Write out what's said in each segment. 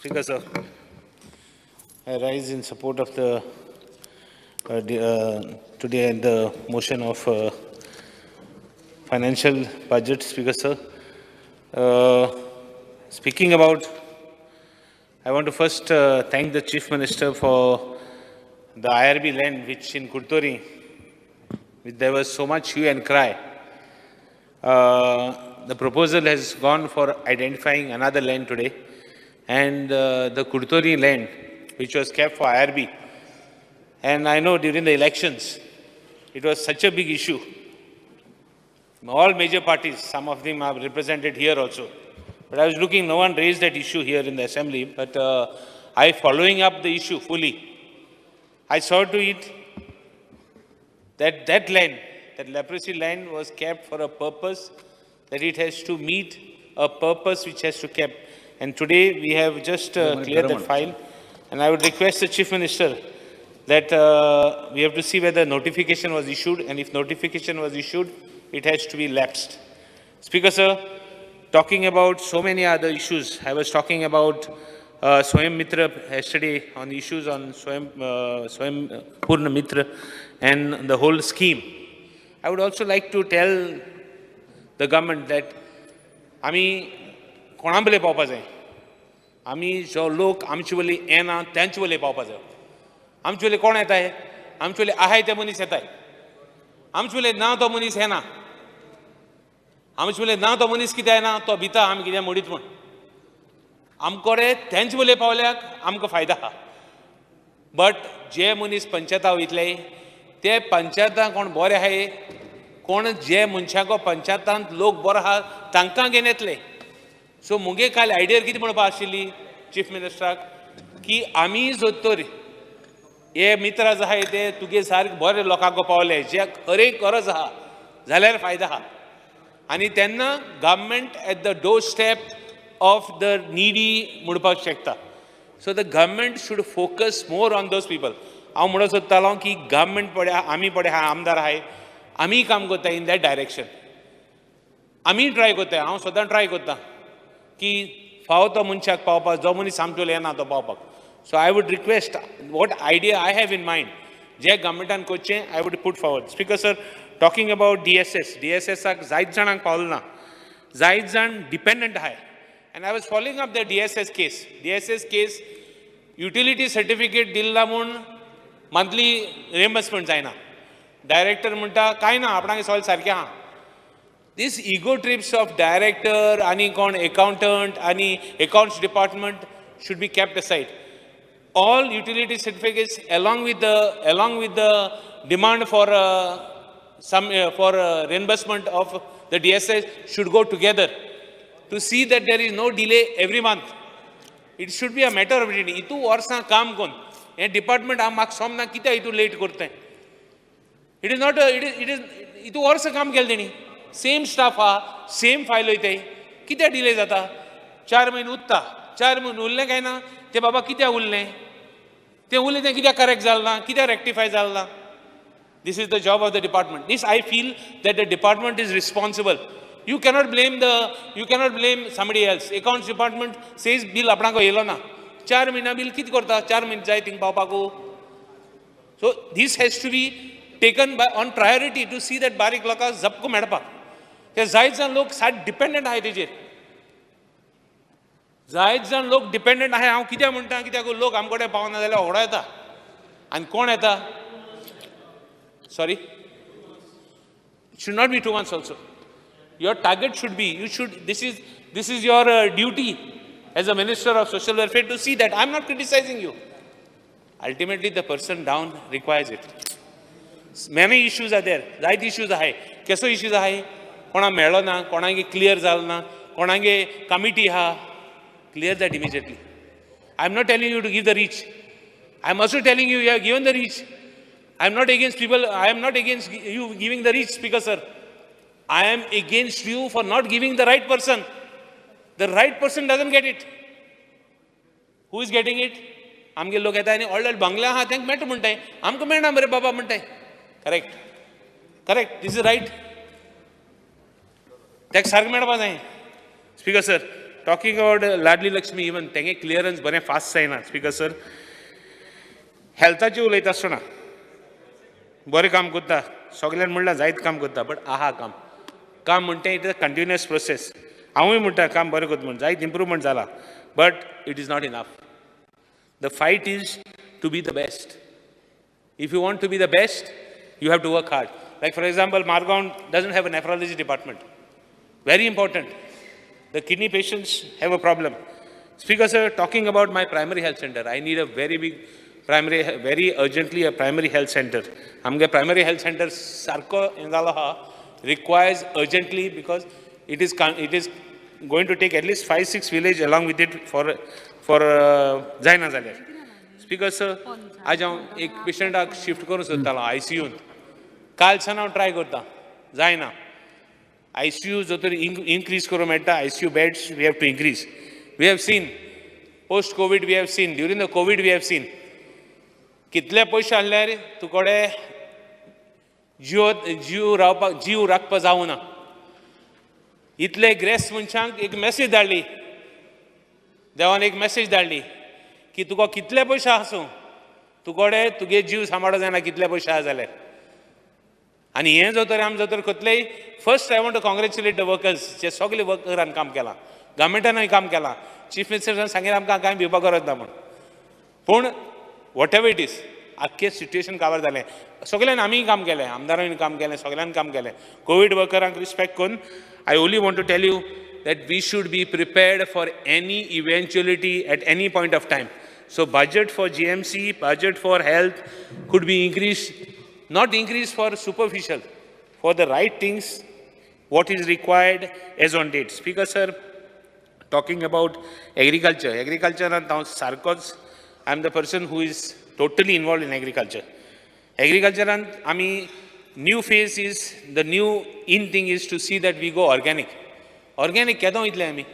Speaker, sir, I rise in support of today the motion of financial budget. Speaker, sir, speaking about, I want to first thank the Chief Minister for the IRB land, which in Kurtori, there was so much hue and cry. The proposal has gone for identifying another land today, and the Kurtori land, which was kept for IRB. And I know during the elections, it was such a big issue. All major parties, some of them are represented here also. But I was looking, no one raised that issue here in the assembly. But following up the issue fully, I saw to it that that land, that leprosy land was kept for a purpose, that it has to meet a purpose which has to kept. And today we have just cleared that file. And I would request the Chief Minister that we have to see whether notification was issued. And if notification was issued, it has to be lapsed. Speaker, sir, talking about so many other issues. I was talking about Swayam Mitra yesterday on the issues on Swayam Purna Mitra and the whole scheme. I would also like to tell the government that आमी कोणाबले पावपा जाय आमी जो लोक आमचे वली येना त्यांचे वले पावपा जाय आमचे वले कोण येताय आमचे वले आहाय ते मनीस येताय आमचे वले ना तो मनीस येना आमचे वले ना तो मनीस कित्याक येना तो भिता आमी कित्याक मोडीत म्हण आमकोडे त्यांचे वले पावल्याक आमकां फायदा आहा बट जे मनीस पंचायता वयतले ते पंचायतां कोण बरे आहाय कोण जे मनशाको पंचायतांत लोक बरो आहा तांकां घेवन येतले सो मुगे काल आयडियर कितें म्हणपा आशिल्ली चीफ मिनिस्टराक की आमी जोतर हे मित्र जे आहाय ते तुगे सारके बरे लोकांक पावले जे खरे गरज आहा जाल्यार फायदा आहा आनी तेन्ना government at the door step of the needy म्हणपाक शकता so the government should focus more on those people हांव म्हणूंक सोदतालो की गव्हर्मेंट पळय आमी पळय आमदार आहाय आमी काम करता इन दॅट डायरेक्शन आमी ट्राय करताय हांव सदां ट्राय करता की फावो तो मनशाक पावपाक जो मनीस आमचे येना तो पावपाक so I would request what idea I have in mind जे गव्हर्मेंटान करचें I would put forward speaker sir talking about DSSाक जायत जाणांक पावलो ना जायत जाण डिपेंडंट आहाय and I was following up the DSS case utility certificate दिल्ला म्हूण मंथली रिएम्बर्समेंट जायना डायरेक्टर म्हणटा कांय ना आपणाक सगळें सारकें आहा दीस इगो ट्रिप्स ऑफ डायरेक्टर आनी कोण एकाउंटंट आनी accounts department should be kept aside. All utility certificates along with the demand for reimbursement of the DSS should go together to see that there is no delay every month. It should be a matter of routine. Itu वर्सां काम कोण हे department म्हाका समना कित्याक इतू late करताय it is not it is इतू वर्सां काम केलें तेणी सेम स्टाफ आहा सेम फायल वयताय कित्याक डिले जाता 4 म्हयने उरता 4 म्हयने उरलें काय ना ते बाबा कित्याक उरलें तें कित्याक करेक्ट जालें ना कित्याक रेक्टिफाय जालें ना This is the job of the department. This I feel that the department is responsible. You cannot blame somebody else. Accounts department says bill apna ko yelo na. 4 mahina bill kit korta 4 mahine jai ting papa ko. So this has to be taken on priority to see that barik loka zap ko medpa. Ke जायत जाण लोक साड dependent आहाय तेजेर जायत जाण लोक dependent आहाय हांव कित्याक म्हणटा कित्याक लोक आमकोडे पावना जाल्यार होडो येता आनी कोण येता Sorry? It should not be 2 months also. Your target should be, this is your duty as a Minister of Social Welfare to see that. I'm not criticizing you. Ultimately, the person down requires it. Many issues are there. Right issues are high. Keso issues are high. Kona melo na, konange clear zal na, konange committee ha. Clear that immediately. I'm not telling you to give the reach. I'm also telling you, you have given the reach. I am not against people, I am not against you giving the reach, Speaker sir. I am against you for not giving the right person. The right person doesn't get it. Who is getting it? आमगे लोक येता आनी already बंगला आहा तांकां मेळटा म्हणटाय आमकां मेळना मरे बाबा म्हणटाय करेक्ट दीस इज रायट ताका सारकें मेळपा जाय speaker sir talking about Ladli Lakshmi, even तेंगे clearance बरें fast जायना. Speaker sir, healthची उलयता आसतना बरें काम करता, सगळ्यान म्हणला जायत काम करता, बट आहा काम म्हणटा it is a continuous process. हांवूय म्हणटा काम बरें करता म्हण, जायत इम्प्रुवमेंट जाला, but it is not enough. The fight is to be the best. If you want to be the best, you have to work hard. Like for example, Margaon doesn't have a nephrology department. Very important. The kidney patients have a problem. Speaker sir, talking about my primary health center, I need a very urgently a primary health center. Amge primary health center sarko indalaha requires urgently because it is going to take at least 5-6 villages along with it for Zaina Zaler. Speaker sir, आज हांव एक पेशंटाक shift करूं सोदतालो आयसीयून. कालसान हांव try करता, जायना. ICU जो तरी इनक्रीज करूं मेळटा, ICU beds we have to increase. We have seen post COVID, we have seen during the COVID, we have seen कितले पयशे आहल्यार तुकोडे जीव राखपा जावना. इतले ग्रेस्त मनशांक एक मेसेज धाडली, देवान एक मेसेज धाडली की तुका कितले पयशे आसूं तुकोडे तुगे जीव सांबाळो जायना कितले पयशे आहा जाल्यार. आनी हें जो तर आमी जो तर करतलें, first I want to congratulate the workers, जे सगळे वर्करान काम केलां, गव्हर्मेंटानूय काम केलां. चीफ मिनिस्टरान सांगितलें आमकां कांय भिवपाक गरज ना म्हूण. पूण वॉट एवर इट इज, आख्खें सिट्युएशन कावर जालें. सगळ्यान आमीय काम केलें, आमदारांनी काम केलें, सगळ्यान काम केलें. कोवीड वर्करांक रिस्पेक्ट करून I only want to tell you that we should be prepared for any eventuality at any point of time. So budget for GMC, budget for health could be increased, not increased for superficial, for the right things, what is required as on date. Speaker sir, talking about agriculture and sarkos, I am the person who is totally involved in agriculture. Agriculture and new phase is, the new in thing is to see that we go organic. Organic केदो वयतले आमी,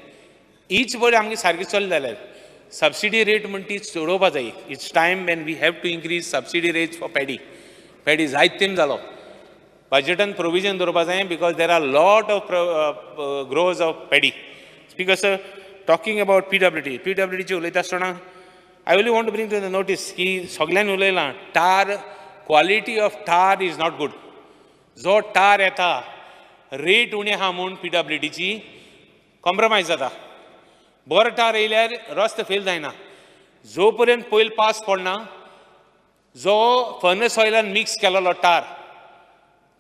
हीच बरी आमगे सारकी चल जाल्यार. Subsidy rate म्हण ती चडोवपा जायी. It's time when we have to increase subsidy rates for paddy जायत तेम जालो. बजेटान प्रोविजन दवरपा जाय, because there are lot of growers of paddy. Speaker sir, talking about PWD उलयता आसतना I only want to bring to the notice की सगळ्यांनी उलयलां tar, quality of tar is not good. जो टार येता रेट उणी आहा म्हूण PWDची कॉम्प्रमायज जाता. बरो टार येयल्यार रस्तो फेल जायना. जो पर्यंत पयलो पावस पडना, जो फर्नस ऑयलान मिक्स केलेलो टार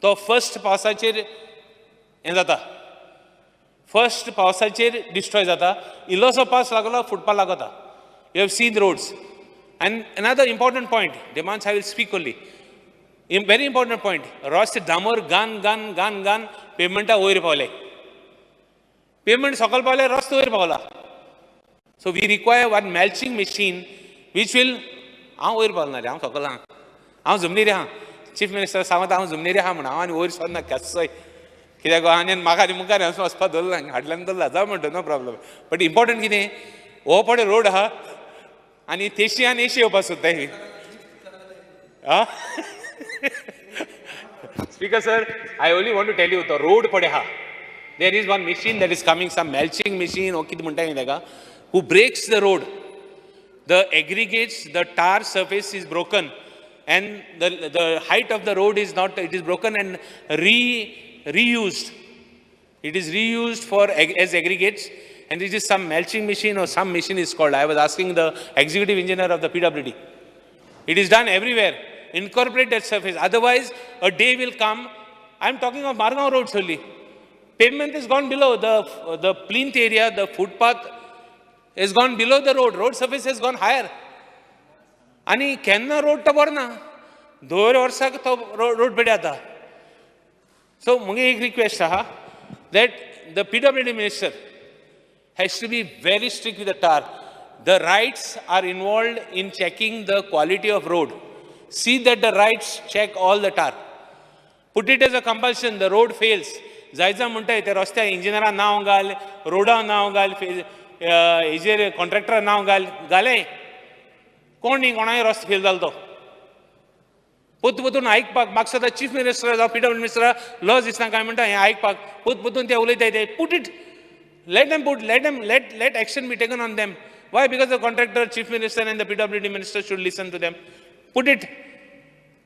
तो फर्स्ट पावसाचेर हें जाता, फर्स्ट पावसाचेर डिस्ट्रॉय जाता. इल्लोसो पावस लागलो फुटपाक लागता. You have seen roads. And another important point, demands I will speak only. Very important point. रस्ते डामर गान पेमेंटा वयर पावले. पेमेंट सकयल पावले, रस्तो वयर पावला. So we require one mulching machine which will. हांव वयर पावना रे, हांव सकयल आहा, हांव जमनीर आहा. चीफ मिनिस्टर सांगता हांव जमनीर आहा म्हण. हांव आनी वयर सोदना केस्सोय, कित्याक आनी म्हाका आनी मुखार वचपाक दवरला, हाडल्यान दवरला, जावं म्हणटा नो प्रॉब्लम. बट इम्पॉर्टंट कितें, हो पडे रोड आहा आनी तेशी आनी एशी येवपाक सोदताय. Speaker sir, I only want to tell you, the road padeha. There is one machine that is coming, some mulching machine, who breaks the road. The aggregates, the tar surface is broken, and the height of the road is not, it is broken and reused. It is reused as aggregates, and this is some mulching machine or some machine is called. I was asking the executive engineer of the PWD. It is done everywhere. Incorporate that surface. Otherwise, a day will come. I am talking of Margaon roads only. Pavement has gone below the plinth area. The footpath has gone below the road. Road surface has gone higher. Ani kenna road ta borna. 2 वर्साक तो road bede आता. So, मुझे एक request है that the PWD minister has to be very strict with the tar. The rights are involved in checking the quality of road. See that the rights check all the tar. Put it as a compulsion. The road fails. जायजा म्हणटाय ते रस्त्या इंजिनियरान नांव घाल, रोडा नांव घाल, हेजेर कॉन्ट्रॅक्टरा नांव घाले. कोण न्ही कोणाय रस्तो फेल जालो तो. पोतून आयकपाक म्हाका सदां चीफ मिनिस्टर जावं PWD मिनिस्टर लज दिसना काय म्हणटा हें आयकपाक. पोतून ते उलयताय ते. Put it Let action be taken on them. Why? Because the contractor, chief minister, and the PWD minister should listen to them. Put it.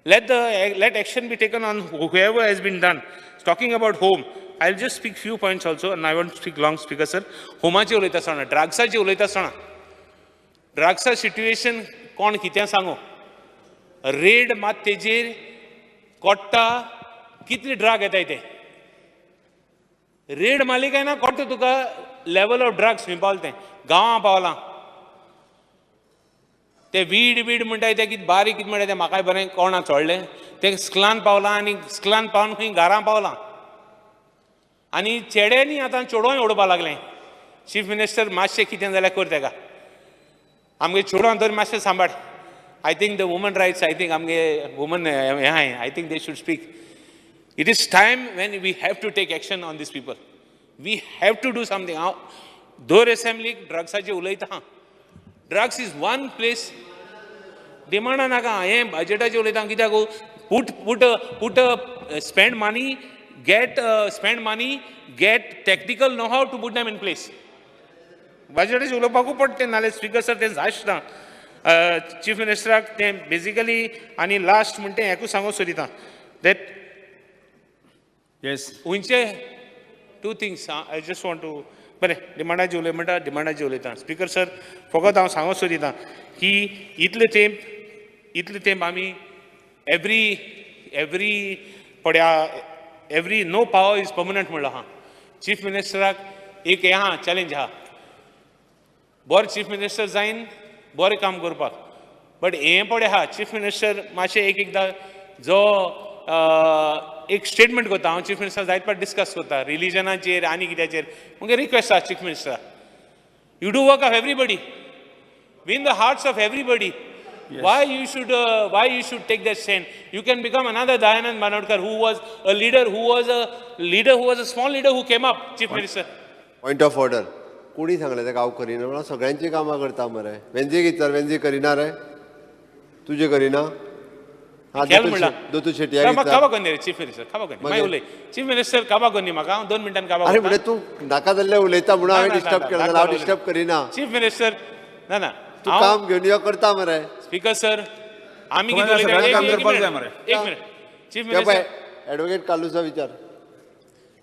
Let action be taken on whoever has been done. Talking about home, I'll just speak few points also, and I won't speak long, speaker sir. Homaची उलयता आसतना, ड्रग्साची उलयता आसतना, ड्रग्सा situation कोण कितें सांगू? Red मात तेजेर कोट्टा कितले ड्रग येताय ते. रेड मारली काय ना कोट्टा तुका लेवल ऑफ ड्रग्स खंय पावलें गांवां पावलां. ते वीड म्हणटाय ते कितें बारीक कितें म्हणटाय ते म्हाकाय बरें कोणा चोडलें ते स्कलान पावलां आनी स्कलान पावन खंय घरां पावलां. आनी चेड्यांनी आतां चेडवांय उडोवपाक लागलें. चीफ मिनिस्टर मातशें कितें जाल्यार कर तेका. आमगे चेडवां तरी मातशें सांबाळ. I think the women rights, I think amge women, I think they should speak. It is time when we have to take action on these people. We have to do something. Door assembly, drugs aje ulaita ha. Drugs is one place. Demand naga, budget aje ulaita kita go put spend money, get technical know-how to put them in place. Budget aje ulapaku patte nale speaker sir te zashna. Chief Minister basically आणि last म्हणते एकू सांगू सोदिता that yes उंचे two things I just want to बरे डिमांडाची उलय म्हणटा डिमांडाची उलयता speaker sir फकत हांव सांगू सोदिता की इतले तेंप आमी एवरी पड्या एवरी नो पावर इज परमनंट म्हणलो हा चीफ मिनिस्टराक एक हे हा चॅलेंज हा बरो चीफ मिनिस्टर जायन बरें काम करपाक बट हें पळय हा चीफ मिनिस्टर मातशें एकदां जो एक स्टेटमेंट करता हांव चीफ मिनिस्टर जायत पाट डिस्कस करता रिलीजनाचेर आनी कित्याचेर मुगे रिक्वेस्ट आसा chief minister you do work of everybody win the hearts of everybody why you should take that stand. You can become another Dayanand Banodkar who was a leader who was a small leader who came up chief minister. Point of order. कोणी सांगले ते गाव करिना म्हणून सगळ्यांची कामां करता मरे वेंजी विचार वेंजी करिना रे तुझे करिना दोतू शेट्या काबा कोनी रे चीफ मिनिस्टर काबा कोनी माय उलय चीफ मिनिस्टर काबा कोनी म्हाका 2 मिनिटांनी काबा अरे म्हणजे तू नाका जाल्ले उलयता म्हणून हांवें डिस्टर्ब केला जाल्यार हांव डिस्टर्ब करिना चीफ मिनिस्टर ना तू काम घेवन यो करता मरे स्पीकर सर आमी कितें उलयता एक मिनिट चीफ मिनिस्टर ॲडव्होकेट कालूचा विचार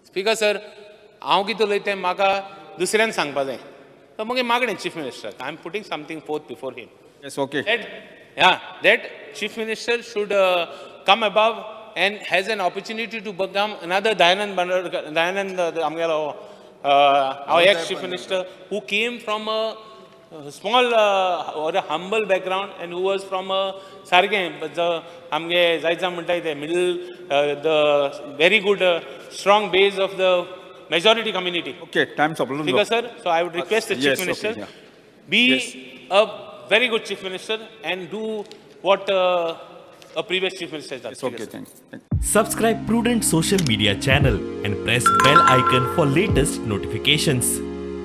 स्पीकर सर हांव कितें उलयता म्हाका दुसऱ्यान सांगपा जाय तर मगे मागणें chief minister I am putting something fourth before him yes okay that chief minister should come above and has an opportunity to become another Dayanand amgelo our ex chief minister who came from a small or a humble background and who was from a sarge amge zaitza म्हणटाय ते middle the very good strong base of the majority community. okay time's up Speaker sir, so I would request the chief minister be a very good chief minister and do what a previous chief minister has done. it's okay thanks. Subscribe Prudent social media channel and press bell icon for latest notifications.